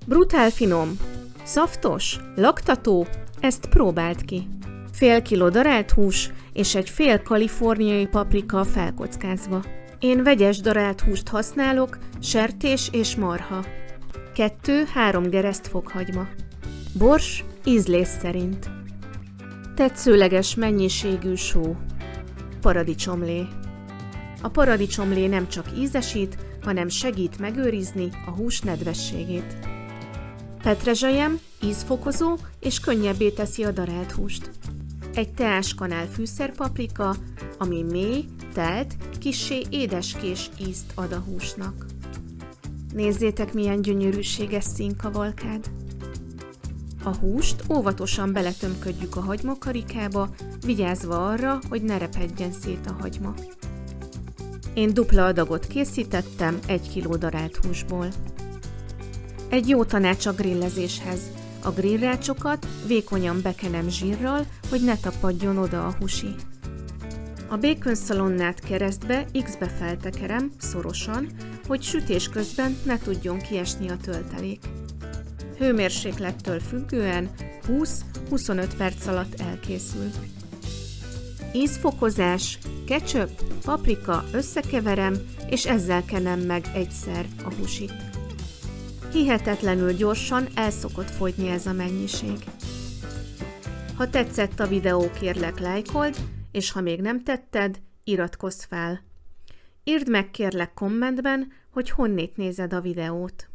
Brutál finom, szaftos, laktató, ezt próbáld ki. Fél kiló darált hús és egy fél kaliforniai paprika felkockázva. Én vegyes darált húst használok, sertés és marha. 2-3 gereszt fokhagyma. Bors ízlés szerint. Tetszőleges mennyiségű só. Paradicsomlé. A paradicsomlé nem csak ízesít, hanem segít megőrizni a hús nedvességét. Petrezselyem ízfokozó és könnyebbé teszi a darált húst. Egy teáskanál fűszerpaprika, ami mély, telt, kissé édeskés ízt ad a húsnak. Nézzétek, milyen gyönyörűséges színkavalkád! A húst óvatosan beletömködjük a hagymakarikába, vigyázva arra, hogy ne repedjen szét a hagyma. Én dupla adagot készítettem 1 kiló darált húsból. Egy jó tanács a grillezéshez. A grillrácsokat vékonyan bekenem zsírral, hogy ne tapadjon oda a húsi. A békönszalonnát keresztbe X-be feltekerem, szorosan, hogy sütés közben ne tudjon kiesni a töltelék. Hőmérséklettől függően 20-25 perc alatt elkészül. Ízfokozás, ketchup, paprika összekeverem, és ezzel kenem meg egyszer a húsit. Hihetetlenül gyorsan el szokott fogyni ez a mennyiség. Ha tetszett a videó, kérlek lájkold, és ha még nem tetted, iratkozz fel. Írd meg kérlek kommentben, hogy honnét nézed a videót.